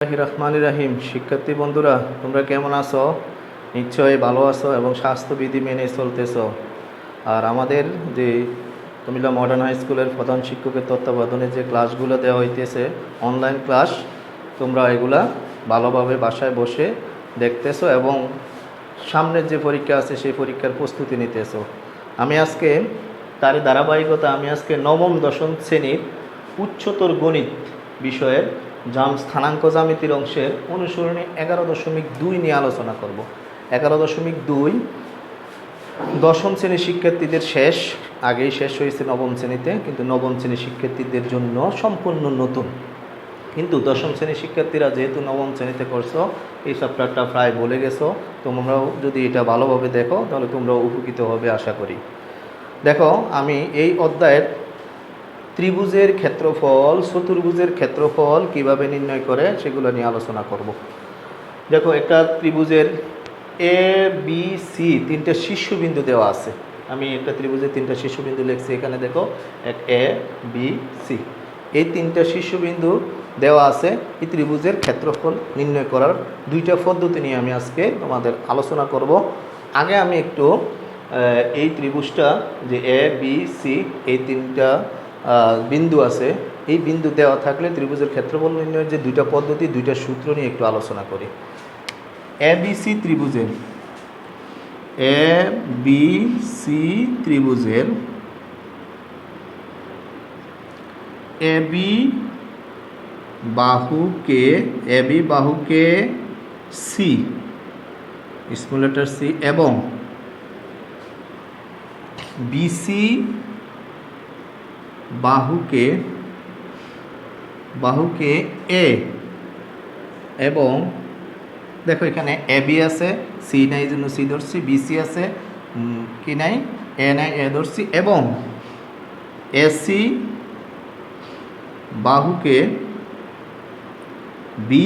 রহমানির রহিম। শিক্ষার্থী বন্ধুরা, তোমরা কেমন আছো? নিশ্চয়ই ভালো আছো এবং স্বাস্থ্যবিধি মেনে চলতেছো। আর আমাদের যে কুমিল্লা মডার্ন হাই স্কুলের প্রধান শিক্ষকের তত্ত্বাবধানে যে ক্লাসগুলো দেওয়া হইতেছে, অনলাইন ক্লাস, তোমরা এগুলা ভালোভাবে বাসায় বসে দেখতেছো এবং সামনের যে পরীক্ষা আছে সেই পরীক্ষার প্রস্তুতি নিতেছো। আমি আজকে তারই ধারাবাহিকতা আমি আজকে নবম দশম শ্রেণীর উচ্চতর গণিত বিষয়ের স্থানাঙ্ক জ্যামিতির অংশের অনুসরণী 11.2 নিয়ে আলোচনা করব। 11.2 দশম শ্রেণীর শিক্ষার্থীদের আগেই শেষ হয়েছে নবম শ্রেণীতে, কিন্তু নবম শ্রেণীর শিক্ষার্থীদের জন্য সম্পূর্ণ নতুন। কিন্তু দশম শ্রেণীর শিক্ষার্থীরা যেহেতু নবম শ্রেণীতে করছো, এই চ্যাপ্টারটা প্রায় বলে গেছো। তোমরাও যদি এটা ভালোভাবে দেখো তাহলে তোমরাও উপকৃত হবে আশা করি। দেখো, আমি এই অধ্যায়ের ত্রিভুজের ক্ষেত্রফল, চতুর্ভুজের ক্ষেত্রফল কিভাবে নির্ণয় করে সেগুলো নিয়ে আলোচনা করব। দেখো, একটা ত্রিভুজের এ বি সি তিনটে শীর্ষবিন্দু দেওয়া আছে। আমি একটা ত্রিভুজের তিনটা শীর্ষবিন্দু লিখছি এখানে। দেখো, এক এ বি সি, এই তিনটা শীর্ষবিন্দু দেওয়া আছে। এই ত্রিভুজের ক্ষেত্রফল নির্ণয় করার দুইটা পদ্ধতি নিয়ে আমি আজকে তোমাদের আলোচনা করব। আগে আমি একটু এই ত্রিভুজটা যে এ বি সি, এই তিনটা বিন্দু আছে, এই বিন্দু দেওয়া থাকলে ত্রিভুজের ক্ষেত্রফল নির্ণয়ের যে দুইটা পদ্ধতি, দুইটা সূত্র নিয়ে একটু আলোচনা করি। এ বি সি ত্রিভুজের এ বি বাহুকে সি, স্মল লেটার সি, এবং বিসি বাহুকে এ, এবং দেখো এখানে এ বি আছে, সি নাই জন্য সি ধরছি, বিসি আছে, কি নাই, এ নাই, এ ধরছি, এবং এসি বাহুকে বি,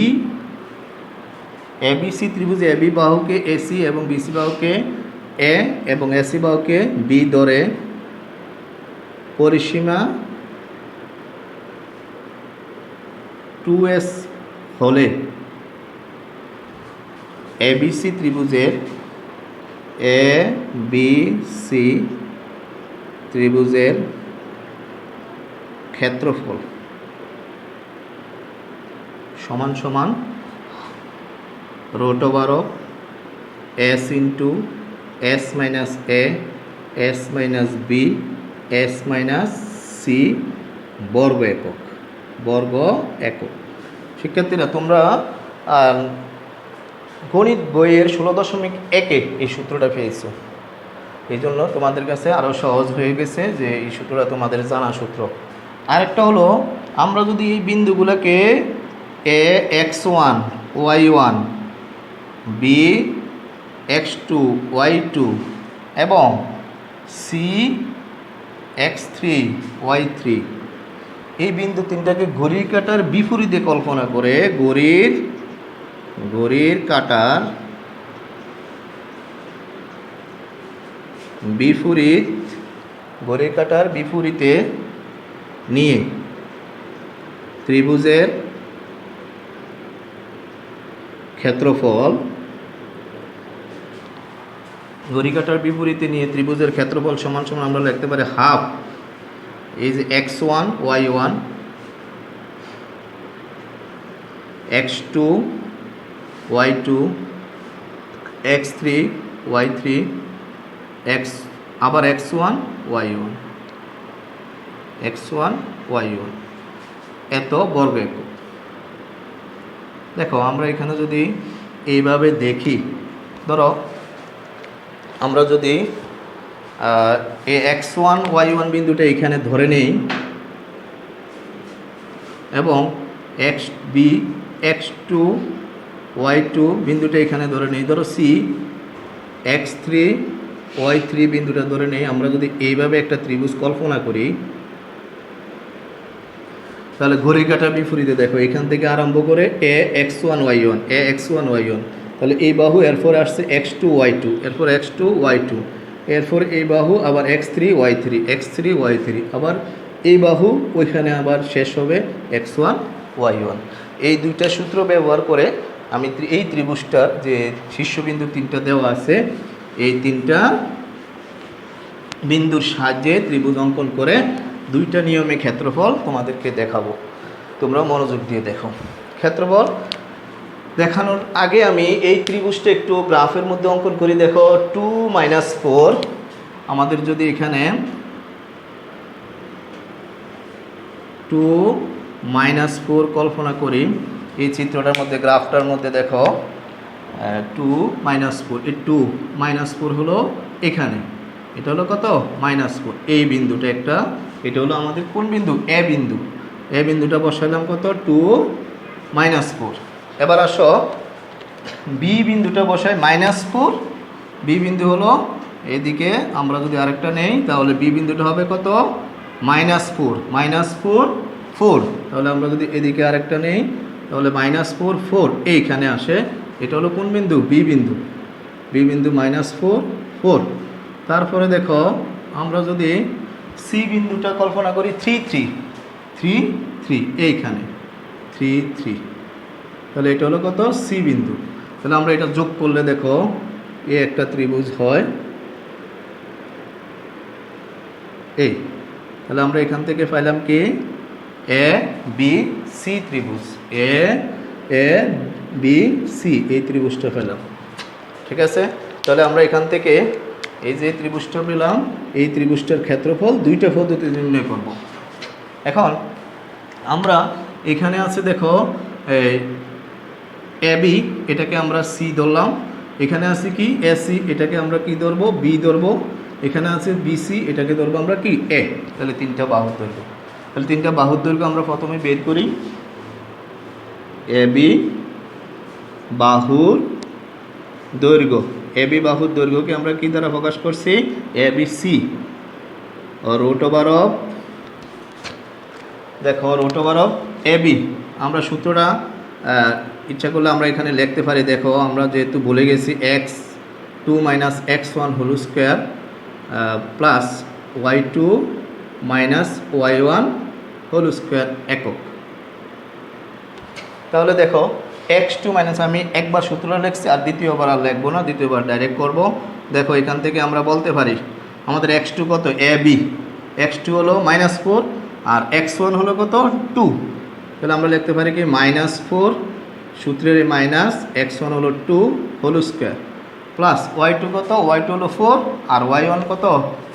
এবিসি ত্রিভুজে এবি বাহুকে এসি এবং বিসি বাহুকে এ এবং এসি বাহুকে বি ধরে পরিসীমা 2s হলে এবিসি ত্রিভুজের ক্ষেত্রফল সমান সমান root over of S into S minus A, S minus B, S minus C বর্গ একক। শিক্ষার্থীরা, তোমরা গণিত বইয়ের 16.1-এ এই সূত্রটা পেয়েছো, এই জন্য তোমাদের কাছে আরও সহজ হয়ে গেছে যে এই সূত্রটা তোমাদের জানা সূত্র। আরেকটা হলো, আমরা যদি এই বিন্দুগুলোকে এ x1 y1, B x2 y2 এবং সি x3 y3, এই বিন্দু তিনটাকে ঘড়ির কাঁটার বিপরীতে কল্পনা করে ঘড়ির কাঁটার বিপরীতে নিয়ে ত্রিভুজের ক্ষেত্রফল, সমান সমান আমরা লিখতে পারি হাফ, এই যে x1 y1, x2 y2, x3 y3, আবার x1 y1 এত বর্গ একক। দেখো, আমরা এখানে যদি এইভাবে দেখি, ধরো আমরা যদি এই x1 y1 বিন্দুটা এখানে ধরে নেই এবং x2 y2 বিন্দুটা এখানে ধরে নেই, ধরো সি x3 y3 বিন্দুটা ধরে নেই। আমরা যদি এইভাবে একটা ত্রিভুজ কল্পনা করি, তাহলে ঘড়ির কাঁটার বিপরীতে দেখো, এখান থেকে আরম্ভ করে এ x1 y1, তাহলে এই বাহু, এরপর আসছে x2 y2, এরপর x2 y2, এরপর এই বাহু আবার x3 y3, আবার এই বাহু ওইখানে আবার শেষ হবে x1 y1। এই দুইটা সূত্র ব্যবহার করে আমি এই ত্রিভুজটার যে শীর্ষবিন্দু 3টা দেওয়া আছে এই 3টা বিন্দুর সাহায্যে ত্রিভুজ অঙ্কন করে 2টা নিয়মে ক্ষেত্রফল তোমাদেরকে দেখাবো। তোমরা মনোযোগ দিয়ে দেখো। ক্ষেত্রফল দেখানোর আগে আমি এই ত্রিভুজটা একটু গ্রাফের মধ্যে অঙ্কন করি। দেখো 2 - 4 আমাদের যদি এখানে 2 - 4 কল্পনা করি এই চিত্রটার মধ্যে, গ্রাফটার মধ্যে দেখো 2 - 4, এই 2 - 4 হলো এখানে, এটা হলো কত -4, এই বিন্দুটা একটা, এটা হলো আমাদের কোন বিন্দু এ বিন্দু, এ বিন্দুটা বসাইলাম কত 2 - 4। এবার আসো বি বিন্দুটা বসাই -4, বি বিন্দু হলো এদিকে, আমরা যদি আরেকটা নেই তাহলে বি বিন্দুটা হবে কত -4 -4 4, তাহলে আমরা যদি এদিকে আরেকটা নেই তাহলে -4 4 এইখানে আসে, এটা হলো কোন বিন্দু বি বিন্দু, বি বিন্দু -4 4। তারপরে দেখো আমরা যদি সি বিন্দুটা কল্পনা করি 3 3 3 3 এইখানে 3 3, তাহলে এটা হলো কত সি বিন্দু। তাহলে আমরা এটা যোগ করলে দেখো এ একটা ত্রিভুজ হয় এই, তাহলে আমরা এখান থেকে পাইলাম কি এ বি সি ত্রিভুজ, এ এ বি সি এই ত্রিভুজটা পেলাম। ঠিক আছে, তাহলে আমরা এখান থেকে এই যে ত্রিভুজটা পেলাম এই ত্রিভুজটার ক্ষেত্রফল 2টা পদ্ধতিতে নির্ণয় করব। এখন আমরা এখানে আছে দেখো এ বি, এটাকে আমরা সি ধরলাম, এখানে আছে কি এ সি, এটাকে আমরা কি ধরবো বি ধরবো, এখানে আছে বিসি, এটাকে ধরবো আমরা কি এ। তাহলে 3টা বাহুর দৈর্ঘ্য, তাহলে 3টা বাহুর দৈর্ঘ্য আমরা প্রথমে বের করি। এ বি বাহুর দৈর্ঘ্য, এ বি বাহুর দৈর্ঘ্যকে আমরা কি দ্বারা প্রকাশ করছি A B C, root over of, দেখো root over of A B. আমরা সূত্রটা ইচ্ছা করলে আমরা এখানে লিখতে পারি, দেখো আমরা যেহেতু ভুলে গেছি x2 - x1 whole square plus y2 - y1 whole square একক। তাহলে দেখো x2 - আমি একবার সূত্রটা লিখছি আর দ্বিতীয়বার আর লিখবো না, দ্বিতীয়বার ডাইরেক্ট করব। দেখো এখান থেকে আমরা বলতে পারি আমাদের x2 কত এ বি, x2 হলো -4 আর x1 হলো কত 2, তাহলে আমরা লিখতে পারি কি -4 সূত্রের মাইনাস x1 হলো 2 হোল স্কোয়ার প্লাস y2 কত y2 হলো 4 আর y1 কত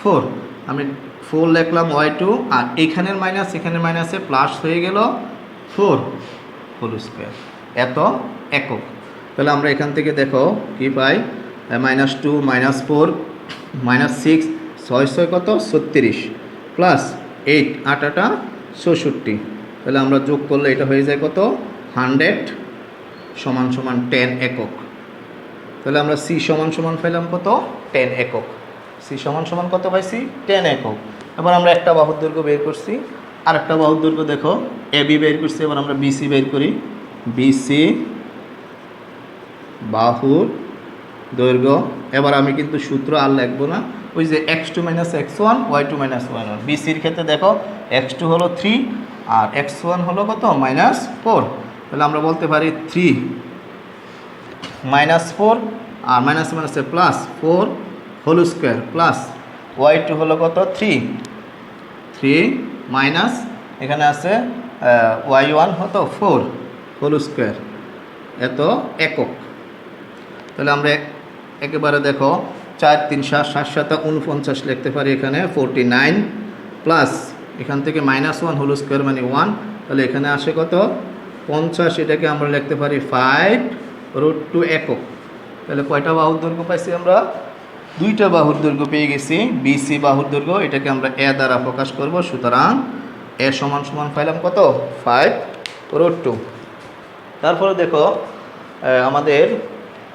4, আমি 4 লিখলাম y2 আর এখানের মাইনাস এখানের মাইনাসে প্লাস হয়ে গেল 4 হোল স্কোয়ার, এত একক। তাহলে আমরা এখান থেকে দেখো কি পাই -2 -4 -6 6 6 কত 36 প্লাস 8 8 8 64, তাহলে আমরা যোগ করলে এটা হয়ে যায় কত 100 = 10 একক। তাহলে আমরা সি সমান পাইলাম কত 10 একক, সি সমান কত পাইছি 10 একক। এবার আমরা একটা বাহুর দৈর্ঘ্য বের করছি, আর একটা বাহুর দৈর্ঘ্য দেখো এ বি বের করছি, এবার আমরা বিসি বের করি। বিসি বাহুর দৈর্ঘ্য, এবার আমি কিন্তু সূত্র আর লিখবো না, ওই যে x2 - x1 y2 - y1, বিসির ক্ষেত্রে দেখো x2 হলো 3 আর x1 হলো কত -4, তাহলে আমরা বলতে পারি 3 -4 আর মাইনাস মাইনাসে plus 4 whole square plus y2 হলো কত 3 মাইনাস এখানে আছে y1 হতো 4 হোল স্কোয়ার, এত একক। তাহলে আমরা একেবারে দেখো 4 3 7 7 7 49 লিখতে পারি, এখানে 49 প্লাস এখান থেকে -1 হোল স্কোয়ার মানে 1, তাহলে এখানে আসে কত 50, এটাকে আমরা লিখতে পারি 5√2 একক। তাহলে কয়টা বাহুর দৈর্ঘ্য পাইছি আমরা 2টা বাহুর দৈর্ঘ্য পেয়ে গেছি। বিসি বাহুর দৈর্ঘ্য এটাকে আমরা এ দ্বারা প্রকাশ করব, সুতরাং এ সমান পাইলাম কত 5√2। তারপরে দেখো আমাদের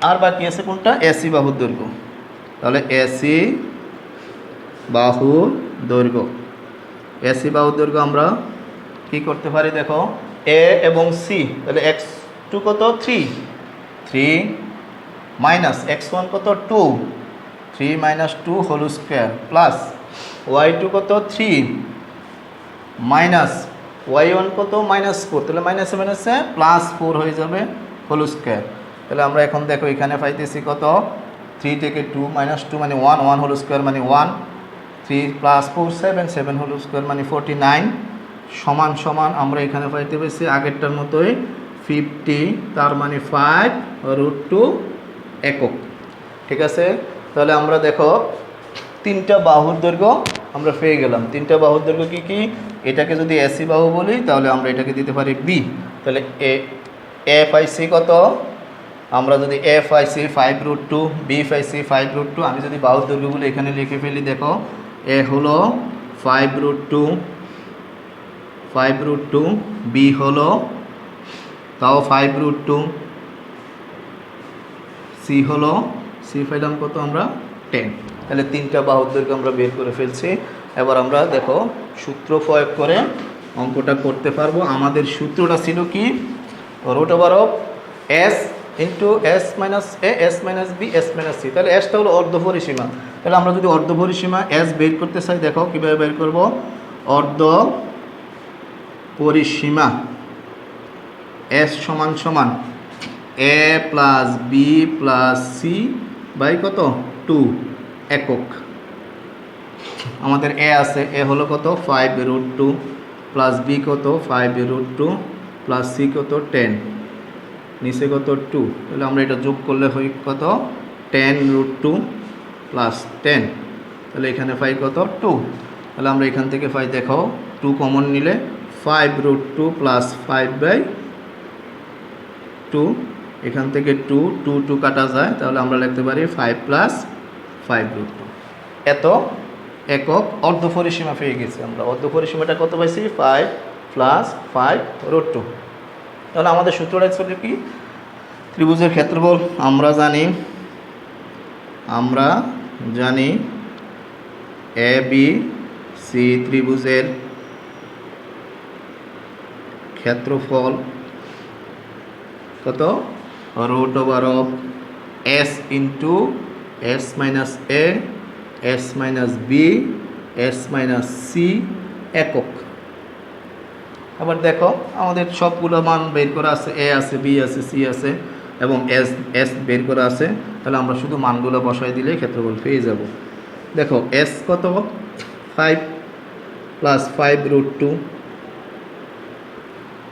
আর বাকি আছে কোনটা এসি বাহুর দৈর্ঘ্য, তাহলে এসি বাহুর দৈর্ঘ্য, এসি বাহুর দৈর্ঘ্য আমরা কি করতে পারি দেখো এ এবং সি, তাহলে x2 কত 3 মাইনাস x1 কত 2 3 - 2 হোল স্কোয়ার প্লাস y2 কত 3 মাইনাস y1 কত -4, তাহলে মাইনাসে মাইনাসে +4 হয়ে যাবে হোল স্কোয়ার। তাহলে আমরা এখন দেখো এখানে পাইতেছি কত 3 থেকে 2 -2 মানে 1, 1 হোল স্কোয়ার মানে 1, 3 + 4 7, 7 হোল স্কোয়ার মানে 49 সমান সমান আমরা এখানে পাইতে পেরেছি আগেরটার মতোই 50, তার মানে 5√2 একক। ঠিক আছে, তাহলে আমরা দেখো তিনটা বাহুর দৈর্ঘ্য আমরা পেয়ে গেলাম। তিনটা বাহুর দৈর্ঘ্য কী কী? এটাকে যদি এসি বাহু বলি তাহলে আমরা এটাকে দিতে পারি বি। তাহলে এ পাইছি কত? আমরা যদি এ পাইছি 5√2, বি পাইছি 5√2। আমি যদি বাহুর দৈর্ঘ্যগুলো এখানে লিখে ফেলি, দেখো এ হলো 5√2, বি হলো তাও 5√2, সি হলো, সি পাইলাম কত আমরা 10। তাহলে তিনটা বাহুর দৈর্ঘ্য আমরা বের করে ফেলছি। এবার আমরা দেখো সূত্র প্রয়োগ করে অঙ্কটা করতে পারবো। আমাদের সূত্রটা ছিল কি? √s into s minus A S minus B S minus C. তাহলে এসটা হলো অর্ধপরিসীমা। তাহলে আমরা যদি অর্ধপরিসীমা এস বের করতে চাই, দেখো কীভাবে বের করব। অর্ধপরিসীমা এস সমান সমান A plus B plus C by কত 2 একক। আমাদের এ আছে, এ হলো কত 5√2 প্লাস বি কত 5√2 প্লাস সি কত 10, নিচে কত 2। তাহলে আমরা এটা যোগ করলে হয় কত 10√2 প্লাস 10। তাহলে এখানে পাই কত 2। তাহলে আমরা এখান থেকে পাই, দেখো 2 কমন নিলে 5√2 প্লাস 5/2। এখান থেকে 2 কাটা যায়, তাহলে আমরা লিখতে পারি 5 প্লাস 5√2। এত একক অর্ধপরিসীমা পেয়ে গেছি আমরা। অর্ধপরিসীমাটা কত পাইছি? 5 প্লাস 5√2। তাহলে আমাদের সূত্রটা ছিল কি? ত্রিভুজের ক্ষেত্রফল আমরা জানি এ বি সি ত্রিভুজের ক্ষেত্রফল কত? √s into s minus A S minus B S minus C একক। আবার দেখো আমাদের সবগুলো মান বের করা আছে, এ আছে, বি আছে, সি আছে এবং এস বের করা আছে। তাহলে আমরা শুধু মানগুলো বসাই দিলে ক্ষেত্রফল পেয়ে যাব। দেখো এস কত 5 প্লাস 5√2।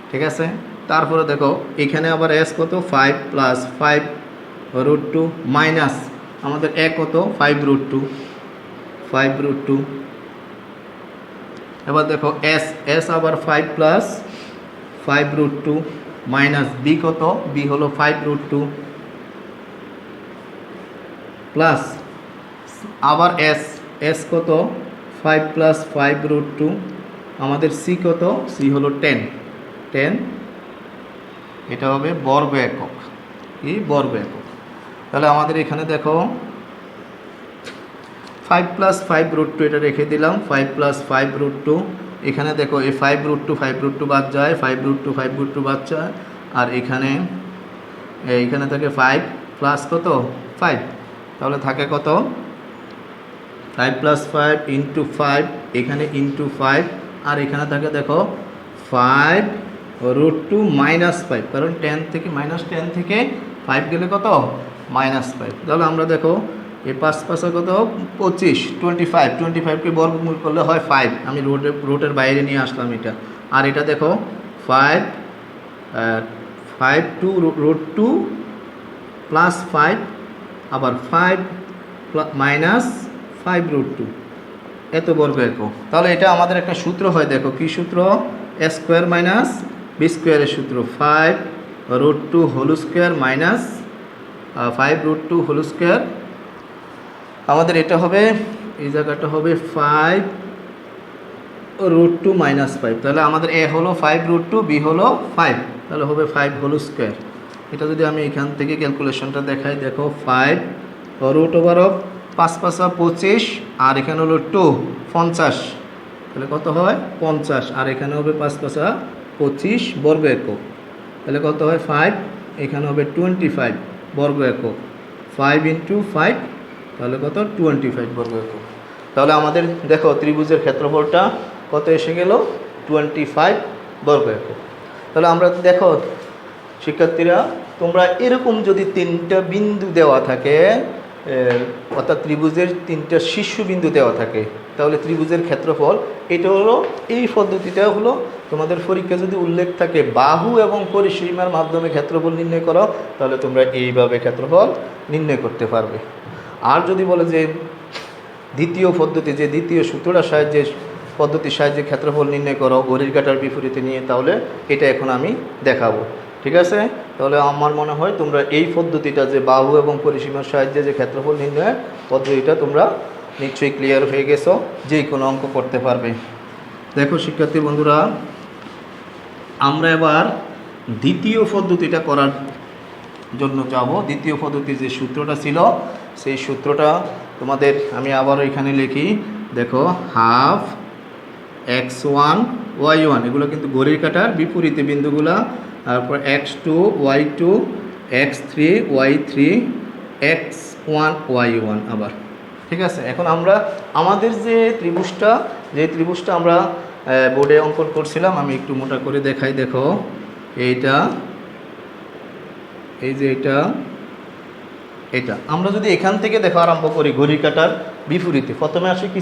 ঠিক আছে, তারপরে দেখো এখানে আবার এস কত 5 প্লাস 5√2 মাইনাস আমাদের এ কত 5√2। এবার দেখো এস আবার 5 প্লাস 5√2 মাইনাস বি কত? বি হলো 5√2 প্লাস আবার এস কত 5 প্লাস 5√2। আমাদের সি কত? সি হলো 10। এটা হবে বর্গ একক। কি বর্গ একক? তাহলে আমাদের এখানে দেখো 5 প্লাস 5√2 এটা রেখে দিলাম, 5 প্লাস 5√2। এখানে দেখো এই 5√2 বাদ যায়, 5√2 বাদ যায়। আর এখানে থাকে 5 প্লাস কত 5, তাহলে থাকে কত 5 প্লাস 5 ইন্টু 5, এখানে ইন্টু 5। আর এখানে থাকে দেখো 5√2 মাইনাস 5, কারণ 10 থেকে -10 থেকে 5 গেলে কত -5। তাহলে আমরা দেখো এই 5 5 কত 25, 25কে বর্গমূল করলে হয় 5। আমি রুটের বাইরে নিয়ে আসলাম এটা। আর এটা দেখো 5 2√2 প্লাস 5 আবার 5 মাইনাস 5√2 এত বর্গ একক। তাহলে এটা আমাদের একটা সূত্র হয়, দেখো কি সূত্র? a স্কোয়ার মাইনাস বি স্কোয়ারের সূত্র, 5√2 whole square minus 5√2 whole square. আমাদের এটা হবে, এই জায়গাটা হবে 5√2 মাইনাস 5। তাহলে আমাদের এ হলো 5√2, বি হলো 5, তাহলে হবে 5 হোল স্কোয়ার। এটা যদি আমি এখান থেকে ক্যালকুলেশনটা দেখাই, দেখো 5√5 5 25 আর এখানে হলো 2 50, তাহলে কত হয় 50। আর এখানে হবে 5 5 25 বর্গ একক, তাহলে কত হয় 5। এখানে হবে 25 বর্গ একক, 5 ইন্টু 5 তাহলে কত 25 বর্গ একক। তাহলে আমাদের দেখো ত্রিভুজের ক্ষেত্রফলটা কত এসে গেল 25 বর্গ একক। তাহলে আমরা দেখো শিক্ষার্থীরা, তোমরা এরকম যদি তিনটা বিন্দু দেওয়া থাকে, অর্থাৎ ত্রিভুজের তিনটা শীর্ষবিন্দু দেওয়া থাকে, তাহলে ত্রিভুজের ক্ষেত্রফল, এটা হলো এই পদ্ধতিটা হলো তোমাদের পরীক্ষা যদি উল্লেখ থাকে বাহু এবং পরিসীমার মাধ্যমে ক্ষেত্রফল নির্ণয় করো, তাহলে তোমরা এইভাবে ক্ষেত্রফল নির্ণয় করতে পারবে। আর যদি বলে যে দ্বিতীয় পদ্ধতি, যে দ্বিতীয় সূত্রটার সাহায্যে পদ্ধতির সাহায্যে ক্ষেত্রফল নির্ণয় করো ঘড়ির কাঁটার বিপরীতে নিয়ে, তাহলে এটা এখন আমি দেখাবো। ঠিক আছে? তাহলে আমার মনে হয় তোমরা এই পদ্ধতিটা, যে বাহু এবং পরিসীমার সাহায্যে যে ক্ষেত্রফল নির্ণয়ের পদ্ধতিটা, তোমরা নিশ্চয়ই ক্লিয়ার হয়ে গেছো, যে কোনো অঙ্ক করতে পারবে। দেখো শিক্ষার্থী বন্ধুরা, আমরা এবার দ্বিতীয় পদ্ধতিটা করার জন্য যাব। দ্বিতীয় পদ্ধতির যে সূত্রটা ছিল, সেই সূত্রটা তোমাদের আমি আবারও এখানে লিখি। দেখো, হাফ x1 y1, এগুলো কিন্তু ঘড়ির কাঁটার বিপরীতে বিন্দুগুলা। তারপর x2 y2, x3 y3, x1 y1 আবার। ঠিক আছে? এখন আমরা আমাদের যে ত্রিভুজটা আমরা বোর্ডে অঙ্কন করছিলাম, আমি একটু মোটা করে দেখাই। দেখো, এইটা, এই যে এটা আমরা যদি এখান থেকে দেখো আরম্ভ করি ঘড়ির কাঁটার বিপরীতে, প্রথমে আসে কি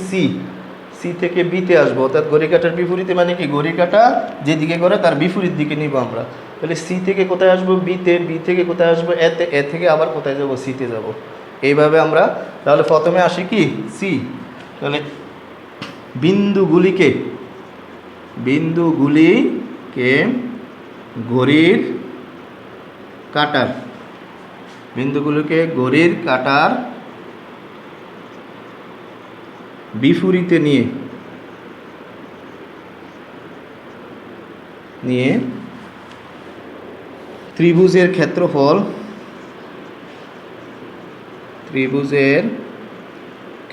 সি থেকে বিতে আসবো, অর্থাৎ ঘড়ির কাঁটার বিপরীতে মানে কি, ঘড়ির কাঁটা যেদিকে করে তার বিপরীত দিকে নিব আমরা। তাহলে সি থেকে কোথায় আসবো? বিতে। বি থেকে কোথায় আসবো? এতে। এ থেকে আবার কোথায় যাব? সিতে যাব। এইভাবে আমরা, তাহলে প্রথমে আসি কি সি। তাহলে বিন্দুগুলিকে ঘড়ির কাঁটার বিপরীতে নিয়ে ত্রিভুজের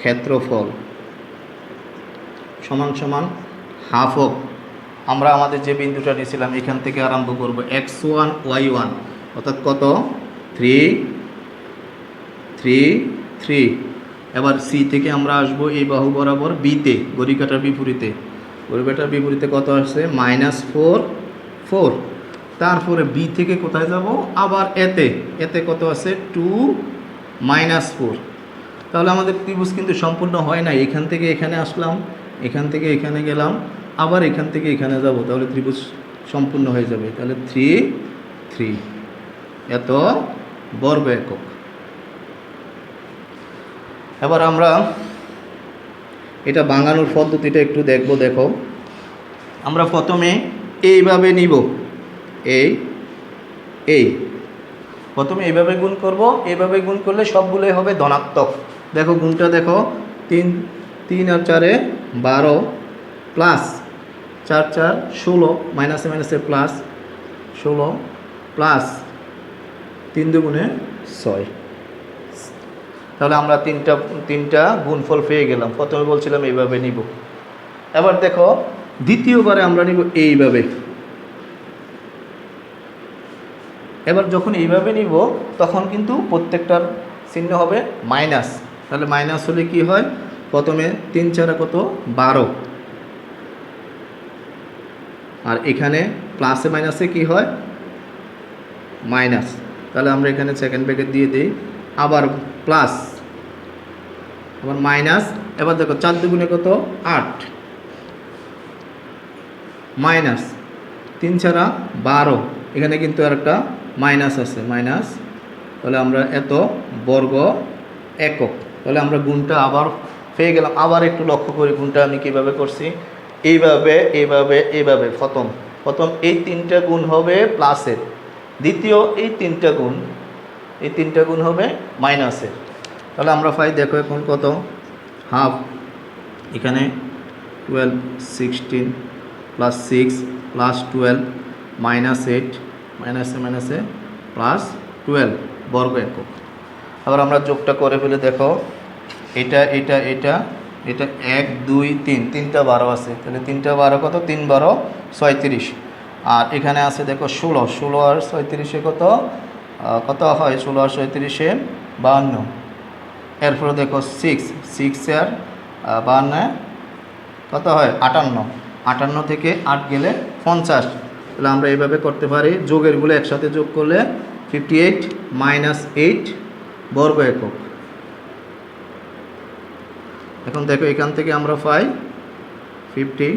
ক্ষেত্রফল সমান সমান হাফ হোক। আমরা আমাদের যে বিন্দুটা নিয়েছিলাম এখান থেকে আরম্ভ করব, x1 y1, অর্থাৎ কত? 3 3 3। এবার সি থেকে আমরা আসবো এই বাহু বরাবর বিতে, ঘড়ির কাঁটার বিপরীতে কত আসছে? -4 4। তারপরে বি থেকে কোথায় যাব? আবার এতে কত আছে? 2 -4। তাহলে আমাদের ত্রিভুজ কিন্তু সম্পূর্ণ হয় না। এখান থেকে এখানে আসলাম, এখান থেকে এখানে গেলাম, আবার এখান থেকে এখানে যাব, তাহলে ত্রিভুজ সম্পূর্ণ হয়ে যাবে। তাহলে 3 3 এত বর্গ একক। এবার আমরা এটা ভাঙানোর পদ্ধতিটা একটু দেখব। দেখো, আমরা প্রথমে এইভাবে নিব, প্রথমে এইভাবে গুণ করব। এইভাবে গুণ করলে সবগুলোই হবে ধনাত্মক। দেখো গুণটা দেখো, 3 আর 4 12, প্লাস 4 4 16, মাইনাসে প্লাস 16, প্লাস 3 দুগুণে 6। তাহলে আমরা তিনটা গুণফল পেয়ে গেলাম। প্রথমে বলছিলাম এইভাবে নিব। এবার দেখো, দ্বিতীয়বারে আমরা নিব এইভাবে। এবার যখন এইভাবে নিব, তখন কিন্তু প্রত্যেকটার চিহ্ন হবে মাইনাস। তাহলে মাইনাস হলে কি হয়? প্রথমে 3 4 কত? 12, আর এখানে প্লাসে মাইনাসে কি হয়? মাইনাস। তাহলে আমরা এখানে সেকেন্ড ব্র্যাকেট দিয়ে দিই, আবার প্লাস, আবার মাইনাস। এবার দেখো 4 দুগুণে কত? 8, মাইনাস 3 4 12, এখানে কিন্তু আর একটা মাইনাস আছে, মাইনাস। তাহলে আমরা এত বর্গ একক। তাহলে আমরা গুণটা আবার পেয়ে গেলাম। আবার একটু লক্ষ্য করি গুণটা আমি কীভাবে করছি। এইভাবে প্রথম এই 3টা গুণ হবে প্লাসের, দ্বিতীয় এই 3টা গুণ হবে মাইনাসের। তাহলে আমরা পাই, দেখো এখন কত? হাফ, এখানে 12 16 প্লাস 6 প্লাস 12 -8, মাইনাসে প্লাস 12 বর্গ একক। আবার আমরা যোগটা করে ফেলে দেখো, এটা 1 2 3, 3টা 12 আছে। তাহলে 3টা 12 কত? 3 12 36। আর এখানে আছে দেখো 16 আর 36 কত হয়? 16 আর 36 52। এরপরে দেখো 6 আর 52 কত হয়? 58 থেকে 8 গেলে 50। তাহলে আমরা এইভাবে করতে পারি, যোগেরগুলো একসাথে যোগ করলে 58 মাইনাস 8 বর্গ একক। এখন দেখো এখান থেকে আমরা পাই 50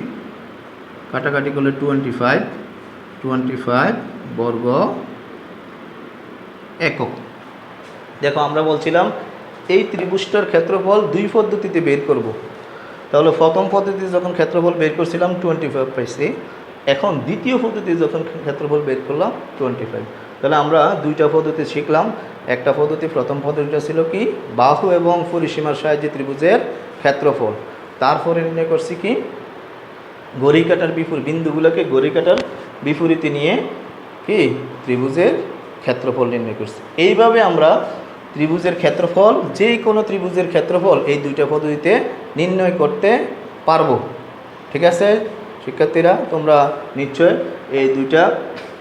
কাটাকাটি করলে 25 বর্গ একক। দেখো আমরা বলছিলাম এই ত্রিভুজটার ক্ষেত্রফল দুই পদ্ধতিতে বের করব। তাহলে প্রথম পদ্ধতিতে যখন ক্ষেত্রফল বের করছিলাম 25 পাইছি, এখন দ্বিতীয় পদ্ধতিতে যখন ক্ষেত্রফল বের করলাম 25। তাহলে আমরা দুইটা পদ্ধতি শিখলাম। একটা পদ্ধতি, প্রথম পদ্ধতিটা ছিল কি, বাহু এবং পরিসীমার সাহায্যে ত্রিভুজের ক্ষেত্রফল। তারপরে নির্ণয় করছি কি, ঘড়ি কাটার বিন্দুগুলোকে ঘড়ি কাটার বিপরীতে নিয়ে কি ত্রিভুজের ক্ষেত্রফল নির্ণয় করছি। এইভাবে আমরা ত্রিভুজের ক্ষেত্রফল, যে কোনো ত্রিভুজের ক্ষেত্রফল এই দুইটা পদ্ধতিতে নির্ণয় করতে পারবো। ঠিক আছে শিক্ষার্থীরা, তোমরা নিশ্চয় এই দুইটা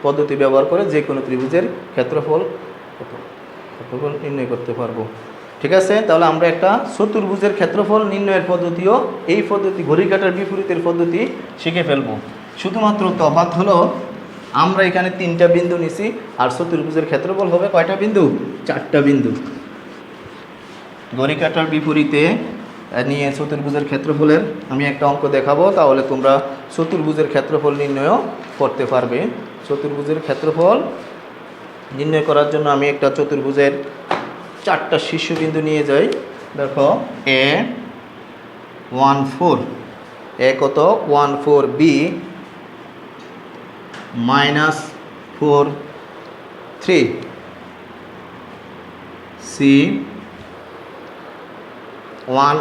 পদ্ধতি ব্যবহার করে যে কোনো ত্রিভুজের ক্ষেত্রফল নির্ণয় করতে পারবো। ঠিক আছে, তাহলে আমরা একটা চতুর্ভুজের ক্ষেত্রফল নির্ণয়ের পদ্ধতিও, এই পদ্ধতি ঘড়ি কাটার বিপরীতের পদ্ধতি শিখে ফেলবো। শুধুমাত্র তফাৎ হলো আমরা এখানে 3টা বিন্দু নিছি, আর চতুর্ভুজের ক্ষেত্রফল হবে কয়টা বিন্দু? 4টা বিন্দু। ঘড়ি কাটার বিপরীতে নিয়ে চতুর্ভুজের ক্ষেত্রফলের আমি একটা অঙ্ক দেখাবো, তাহলে তোমরা চতুর্ভুজের ক্ষেত্রফল নির্ণয় করতে পারবে। চতুর্ভুজের ক্ষেত্রফল নির্ণয় করার জন্য আমি একটা চতুর্ভুজের 4টা শীর্ষবিন্দু নিয়ে যাই। দেখো A14, এ কত 14, B -4 3, C 1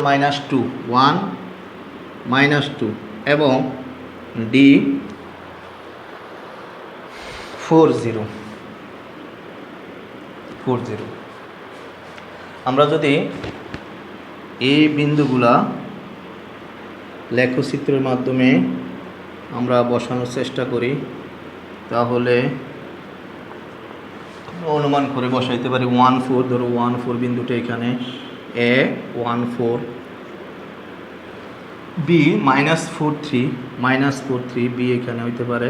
-2 এবং D 40। আমরা যদি এই বিন্দুগুলা লেখচিত্রের মাধ্যমে আমরা বসানোর চেষ্টা করি, তাহলে অনুমান করে বসাইতে পারি 14, ধরো 14 বিন্দুটা এখানে, A14, B -43, B এখানে হইতে পারে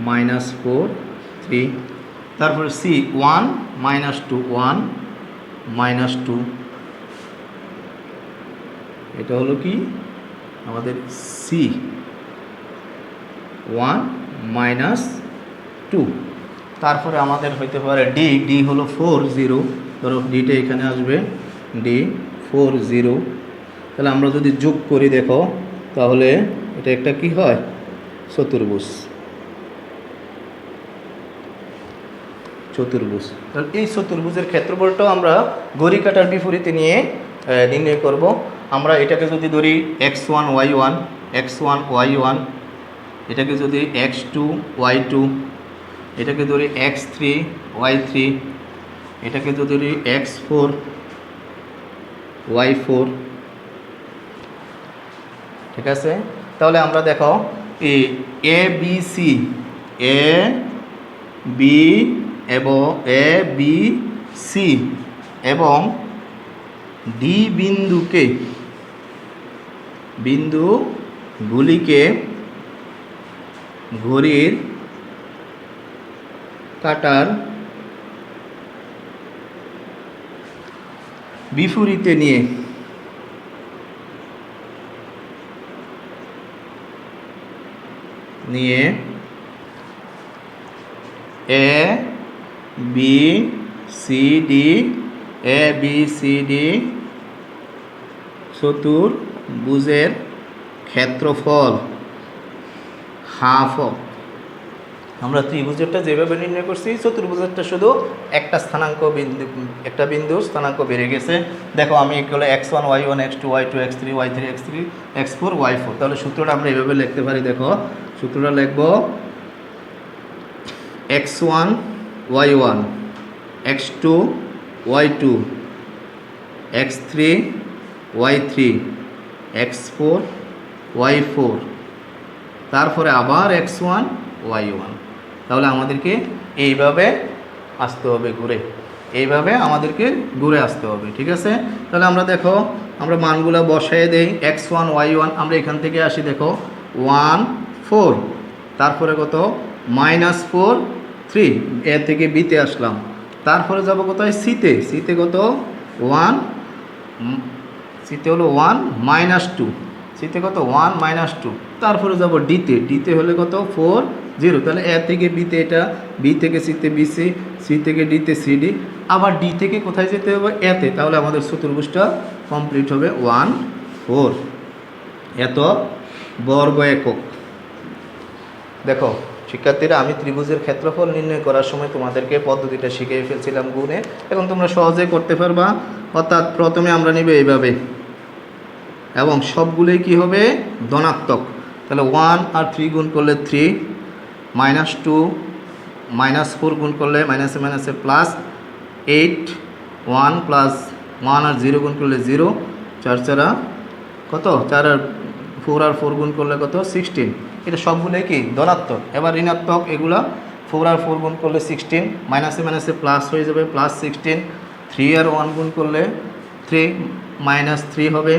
-43, তারপরে C 1 -2, এটা হলো কি আমাদের C 1 -2। তারপরে আমাদের হইতে পারে D হলো 40, ধরো ডিটা এখানে আসবে, D 40। তাহলে আমরা যদি যোগ করি দেখো, তাহলে এটা একটা কি হয়, চতুর্ভুজ। তাহলে এই চতুর্ভুজের ক্ষেত্রফলটাও আমরা ঘড়ি কাটার বিপরীতে নিয়ে নির্ণয় করব। আমরা এটাকে যদি ধরি x1 y1, এটাকে যদি x2 y2, এটাকে ধরি x3 y3, এটাকে যদি ধরি x4 y4। ঠিক আছে, তাহলে আমরা দেখো এই A B C এবং D বিন্দুগুলিকে ঘড়ির কাটার বিপরীতে নিয়ে A B C D চতুর্ভুজের ক্ষেত্রফল হাফ। আমরা ত্রিভুজেরটা যেভাবে নির্ণয় করছি, চতুর্ভুজেরটা শুধু একটা বিন্দুর স্থানাঙ্ক বেড়ে গেছে। দেখো আমি এগুলো x1 y1 x2 y2 x3 y3 x4 y4। তাহলে সূত্রটা আমরা এভাবে লিখতে পারি। দেখো সূত্রটা লিখব x1 y1 x2 y2 x3 y3 x4 y4, তারপরে আবার x1 y1। তাহলে আমাদেরকে এইভাবে আসতে হবে ঘুরে আসতে হবে। ঠিক আছে, তাহলে আমরা দেখো আমরা মানগুলো বসায় দেই। x1 y1 আমরা এখান থেকে আসি, দেখো 1 4, তারপরে কত -4 3 এ থেকে বিতে আসলাম, তারপরে যাব কোথায় সিতে, সিতে কত 1, সিতে হলো 1 -2, সিতে কত 1 -2, তারপরে যাব ডিতে, ডিতে হলে কত 4 0, তাহলে এ থেকে বিতে এটা, বি থেকে সিতে বিসি, সি থেকে ডিতে সিডি, আবার ডি থেকে কোথায় যেতে হবে এতে, তাহলে আমাদের চতুর্ভুজটা কমপ্লিট হবে 1 4 এত বর্গ একক। দেখো শিক্ষার্থীরা, আমি ত্রিভুজের ক্ষেত্রফল নির্ণয় করার সময় তোমাদেরকে পদ্ধতিটা শিখিয়ে ফেলছিলাম গুণে, এবং তোমরা সহজেই করতে পারবা। অর্থাৎ প্রথমে আমরা নিব এইভাবে, এবং সবগুলোই কি হবে ধনাত্মক, তাহলে 1 আর 3 গুণ করলে 3, -2 -4 গুণ করলে মাইনাসে মাইনাসে প্লাস 8, 1 প্লাস 1 আর 0 গুণ করলে 0, 4 4 কত 4 আর 4 আর 4 গুণ করলে কত 16, এটা সবগুলোই কি ধনাত্মক। এবার ঋণাত্মক, এগুলা 4 আর 4 গুণ করলে 16, মাইনাসে মাইনাসে প্লাস হয়ে যাবে প্লাস 16, 3 আর 1 গুণ করলে 3 -3 হবে,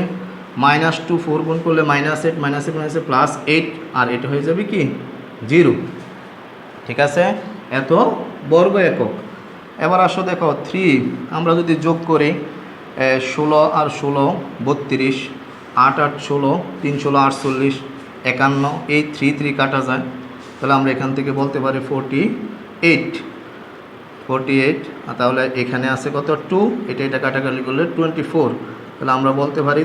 -2 4 গুণ করলে -8, মাইনাসে মাইনাসে প্লাস 8, আর এটা হয়ে যাবে কি 0। ঠিক আছে, এত বর্গ একক। এবার আসো দেখো 3 আমরা যদি যোগ করি 16 আর 16 32, 8 8 16, 3 16 48, 51, এই 3 3 কাটা যায়, তাহলে আমরা এখান থেকে বলতে পারি 48, আর তাহলে এখানে আছে কত 2, এটা কাটাকাটি করলে 24, তাহলে আমরা বলতে পারি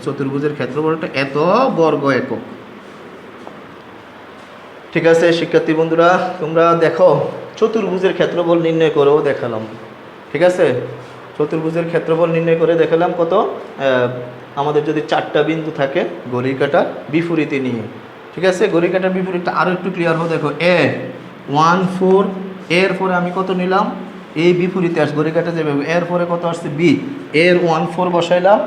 চতুর্ভুজের ক্ষেত্রফলটা এত বর্গ একক। ঠিক আছে শিক্ষার্থী বন্ধুরা, তোমরা দেখো চতুর্ভুজের ক্ষেত্রফল নির্ণয় করেও দেখালাম। ঠিক আছে, চতুর্ভুজের ক্ষেত্রফল নির্ণয় করে দেখালাম কত, আমাদের যদি 4টা বিন্দু থাকে ঘড়ির কাঁটার বিপরীতে নিয়ে। ঠিক আছে, ঘড়ির কাঁটার বিপরীতটা আরও একটু ক্লিয়ার হবে। দেখো 1 4, এর পরে আমি কত নিলাম, এই বিপরীতে আস ঘড়ির কাঁটা যাবে, এর পরে কত আসছে বি, এর 1 4 বসাইলাম,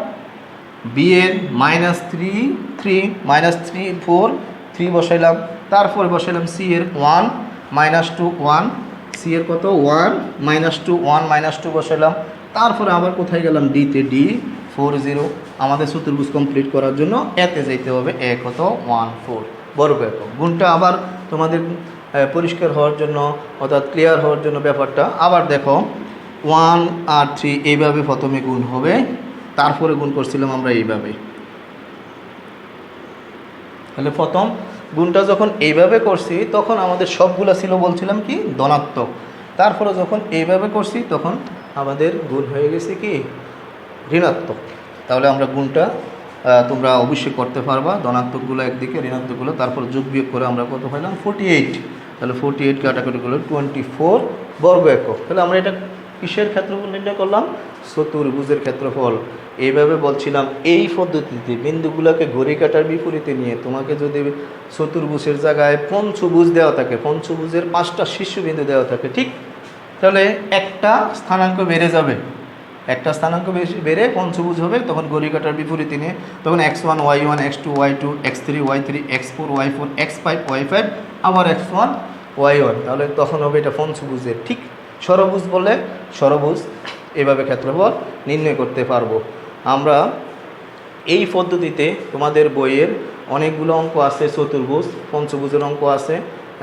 বি এর -3 3 -3 4 3 বসাইলাম, তারপরে বসাইলাম সি এর 1 -2 1, সি এর কত 1 -2 1 -2 বসাইলাম, তারপরে আবার কোথায় গেলাম ডিতে, ডি 4 0। আমাদের চতুর্ভুজ কমপ্লিট করার জন্য এতে যেতে হবে কত 1 4 বর্গ একক। গুণটা আবার তোমাদের পরিষ্কার হওয়ার জন্য, অর্থাৎ ক্লিয়ার হওয়ার জন্য ব্যাপারটা আবার দেখো, 1 আর 3 এইভাবে প্রথমে গুণ হবে, তারপরে গুণ করছিলাম আমরা এইভাবে, তাহলে প্রথম গুণটা যখন এইভাবে করছি তখন আমাদের সবগুলা ছিল বলছিলাম কি ধনাত্মক, তারপরে যখন এইভাবে করছি তখন আমাদের গুণ হয়ে গেছে কি ঋণাত্মক। তাহলে আমরা গুণটা তোমরা অবশ্যই করতে পারবা, ধনাত্মকগুলো একদিকে, ঋণাত্মকগুলো, তারপর যোগ বিয়োগ করে আমরা কত পাইলাম 48, তাহলে 48 কাটাকাটি করলে 24 বর্গ একক। তাহলে আমরা এটা কিসের ক্ষেত্রফল নির্ণয় করলাম, চতুর্ভুজের ক্ষেত্রফল। এইভাবে বলছিলাম এই পদ্ধতিতে বিন্দুগুলোকে ঘড়ি কাটার বিপরীতে নিয়ে তোমাকে যদি চতুর্ভুজের জায়গায় পঞ্চভুজ দেওয়া থাকে, পঞ্চভুজের 5টা শীর্ষবিন্দু দেওয়া থাকে, ঠিক, তাহলে একটা স্থানাঙ্ক বেড়ে যাবে, একটা স্থানাঙ্ক বেড়ে পঞ্চভুজ হবে, তখন ঘড়ি কাটার বিপরীতে নিয়ে তখন x1 y1 x2 y2 x3 y3 x4 y4 x5 y5 আবার x1 y1, তাহলে তখন হবে এটা পঞ্চভুজের। ঠিক, ষড়ভুজ বলে ষড়ভুজ এভাবে ক্ষেত্রফল নির্ণয় করতে পারবো আমরা। এই পদ্ধতিতে তোমাদের বইয়ের অনেকগুলো অঙ্ক আছে, চতুর্ভুজ পঞ্চভুজের অঙ্ক আছে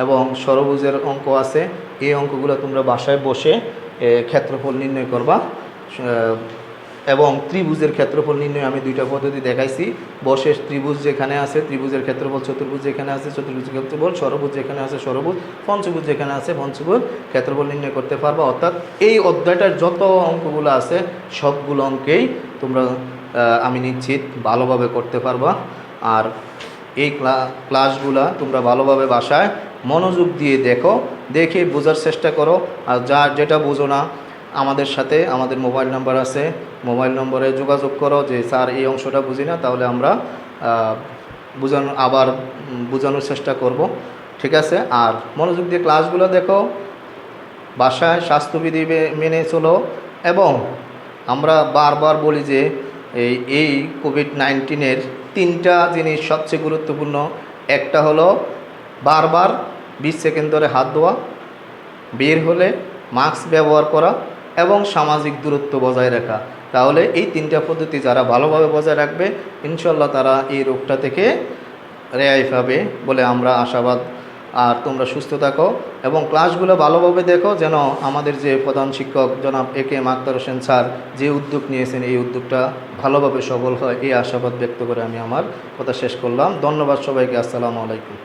এবং ষড়ভুজের অঙ্ক আছে। এই অঙ্কগুলো তোমরা বাসায় বসে ক্ষেত্রফল নির্ণয় করবা। এবং ত্রিভুজের ক্ষেত্রফল নির্ণয় আমি 2টা পদ্ধতি দেখাইছি, বসে ত্রিভুজ যেখানে আছে ত্রিভুজের ক্ষেত্রফল, চতুর্ভুজ যেখানে আছে চতুর্ভুজের ক্ষেত্রফল, ষড়ভুজ যেখানে আছে ষড়ভুজ, পঞ্চভুজ যেখানে আছে পঞ্চভুজ ক্ষেত্রফল নির্ণয় করতে পারবা। অর্থাৎ এই অধ্যায়টার যত অঙ্কগুলো আছে সবগুলো অঙ্কেই তোমরা আমি নিশ্চিত ভালোভাবে করতে পারবা। আর এই ক্লাসগুলা তোমরা ভালোভাবে বাসায় মনোযোগ দিয়ে দেখো, দেখে বোঝার চেষ্টা করো। আর যেটা বোঝো না আমাদের সাথে আমাদের মোবাইল নাম্বার আছে, মোবাইল নম্বরে যোগাযোগ করো যে স্যার এই অংশটা বুঝি না, তাহলে আমরা বোঝানোর চেষ্টা করব। ঠিক আছে, আর মনোযোগ দিয়ে ক্লাসগুলো দেখো, বাসায় স্বাস্থ্যবিধি মেনে চলো। এবং আমরা বারবার বলি যে এই কোভিড-19-এর 3টা জিনিস সবচেয়ে গুরুত্বপূর্ণ। একটা হলো বারবার 20 সেকেন্ড ধরে হাত ধোয়া, বের হলে মাস্ক ব্যবহার করা এবং সামাজিক দূরত্ব বজায় রাখা। তাহলে এই 3টা পদ্ধতি যারা ভালোভাবে বজায় রাখবে ইনশাল্লাহ তারা এই রোগটা থেকে রেহাই পাবে বলে আমরা আর তোমরা সুস্থ থাকো এবং ক্লাসগুলো ভালোভাবে দেখো, যেন আমাদের যে প্রধান শিক্ষক জনাব AK আখতার হোসেন স্যার যে উদ্যোগ নিয়েছেন এই উদ্যোগটা ভালোভাবে সফল হয়, এই আশাবাদ ব্যক্ত করে আমি আমার কথা শেষ করলাম। ধন্যবাদ সবাইকে। আসসালামু আলাইকুম।